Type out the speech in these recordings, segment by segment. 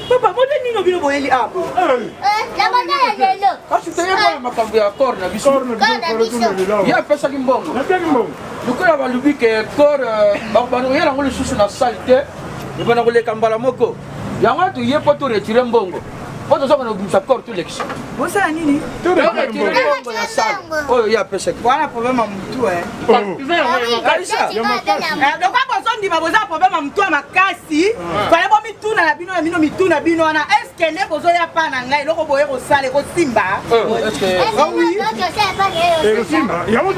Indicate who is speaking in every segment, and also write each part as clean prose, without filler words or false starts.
Speaker 1: Papa, moi je n'ai pas vu le arbre.
Speaker 2: La banane est là.
Speaker 1: Quand tu te dis ma cambi à corne, il y a pas ça qui m'bongo. Du coup, là, le but que corps, barbaro, il y a un sous la saleté, il va nous les cambala moko. Il y a un tu y est pas tout retirer mbongo. Pas de ça, on a bu sa corps tout l'ex.
Speaker 3: Vous savez, Nini?
Speaker 1: Tout retirer mbongo la salle. Oh, il y a pas ça.
Speaker 3: Voilà le problème à tout, hein. Donc, quand on dit que vous avez un problème à tout, ma casse, il fallait pas me tourner la bino, est-ce que les besoins n'y a pas un gars, il faut boire au sale, au simba.
Speaker 1: Est-ce que.
Speaker 3: Oui.
Speaker 2: Le Simba,
Speaker 3: il y a un peu de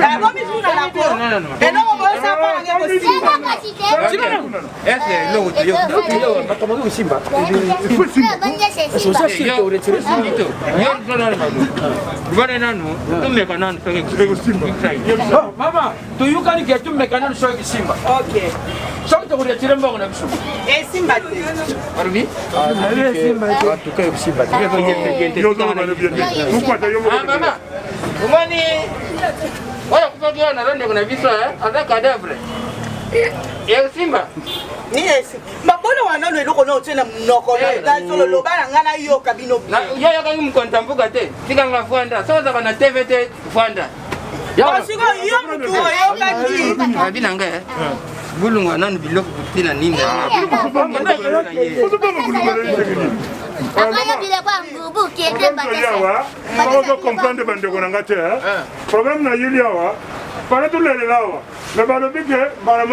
Speaker 3: et non, on va savoir un gars aussi.
Speaker 1: Est-ce que l'autre, il y a un Simba.
Speaker 2: il faut Simba.
Speaker 1: C'est ça, c'est au retirer. Maman, tu you can get to make an show Simba.
Speaker 3: Ok.
Speaker 1: Something to retirer mbongo na biso.
Speaker 3: Et simba.
Speaker 1: Arbi? Simba. Tu peux Simba. Maman. Umani. Wala kutoka na ronde kuna biso ata cadavre. Simba.
Speaker 3: Ni esi. Mabona wana no eloko no tena mnoko na solo lobana ngana yo kabino.
Speaker 4: Na yo ka mkontambuka te. Tika nga fuanda. Soza kana TVT fuanda.
Speaker 3: Ya siko yo mtu yo kandi.
Speaker 4: Abina nga. Bulunga nanu biloko kutina nini.
Speaker 2: comprendre bandeko na ngate problème na yeli awa para to lele lawa na balo bike mbala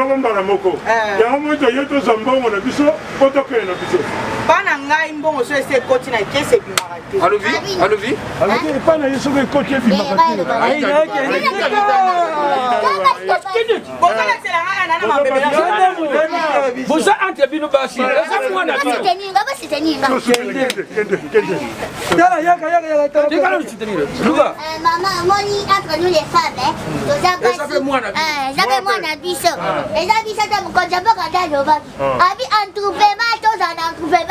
Speaker 2: moko yango moto yeto zambongo na biso poto ke na biso
Speaker 3: bana ngai mbongo so ese koti na kese bimarate
Speaker 4: Aluvi
Speaker 2: pas na yeso ke koti bimarate
Speaker 1: Ai na ke.
Speaker 3: bozala sela ngana na mabebe
Speaker 1: Vous êtes entre bino basi. Esa mwana bino. Tu vas le soutenir. Luga.
Speaker 2: Maman, moni entre nous les femmes,
Speaker 1: Ça fait moi na.
Speaker 2: j'avais moi na biso. Les habits ça me quand j'avais regardé le bac. Abi entrepreneur tous en entrepreneur.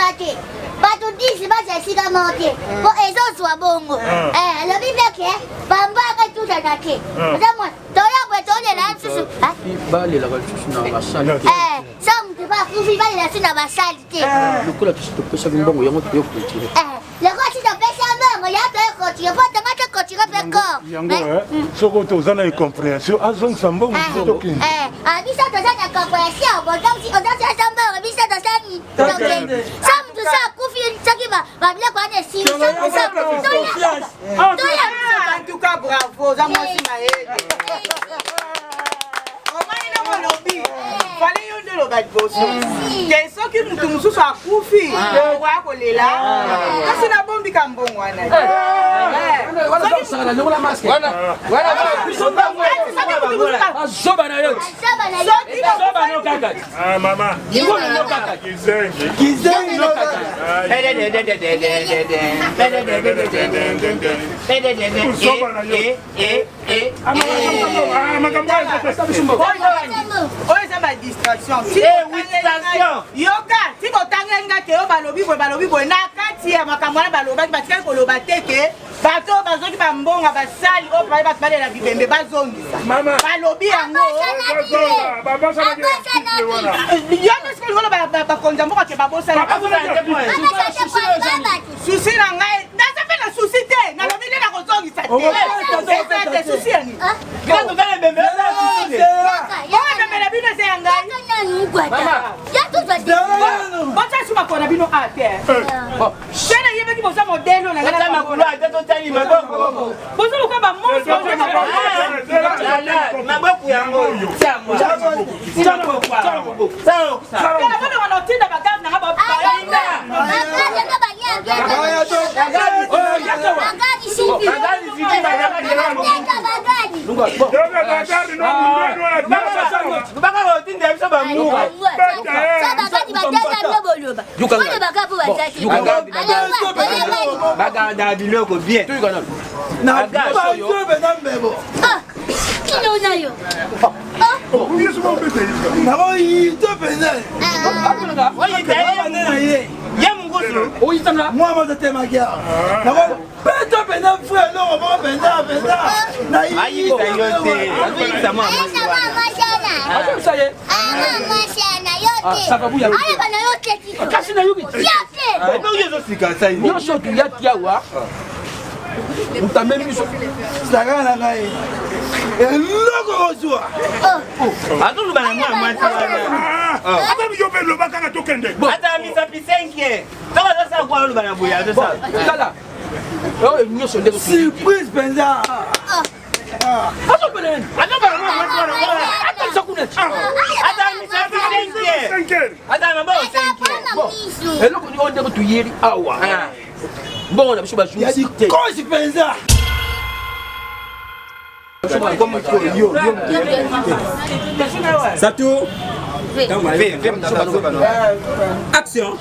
Speaker 2: Pas tout dit c'est pas c'est si monter. Pour les autres soit bongo. Le bibé que bamba ka tout ça naké. Moi, toya betonya là susu.
Speaker 1: Bali la balchusu na basali.
Speaker 2: Ça me pas kufi bali la sina basali.
Speaker 1: Lukula tusitopesha mbongo yango tuyokutire.
Speaker 2: Le roi si topesha mbongo ya to kotire pas tanga kotire pe ko.
Speaker 5: Yango soko tozana incompréhension azong sambo mutoki.
Speaker 2: Bisa tozana compréhension bon donc si on a ça mbongo bisa tozani. Sam tout ça kufi tsaki ba bila kwa ne si.
Speaker 3: en tout cas bravo za moi si maele omaina molobi fale yo ndelo badiboso ke soki mutu mususu akufi wa kolela kasi na bombi ka mbongo wana
Speaker 1: Wana nyola maske. Wana zoba na yo. Zoba no kaka.
Speaker 2: Mama.
Speaker 1: Ngo no kaka.
Speaker 2: Kizengi no kaka.
Speaker 3: oyo eza distraction.
Speaker 6: Yoka, si kotanga te o balobi boy na kati ya makambo na baloba batika koloba te ke bato bazoki bambonga basali o pa batbale la bibembe bazongisa. Balobi yango. Yoka siko ngolo ba konza mboka ke babosala. Susi na ngai, nasa pe na susi te, na lobi na kozongisa te. Susi yani. Bila to kale bembe. La bino c'est un gars. Bota suma kona bino ate. Sena yebe ki bosa modelo na ngala makulu ate to tani maboko. Bosa luka ba monsi bosa maboko. Maboko yango. Chamo. Chamo kwa. Sao. Kana bado wanatinda bagavu na haba bainda. Bagavu na banyanga. Bagavu sindi.
Speaker 4: Bagada biloko bien. Surprise, Benza.
Speaker 7: Satou. Action.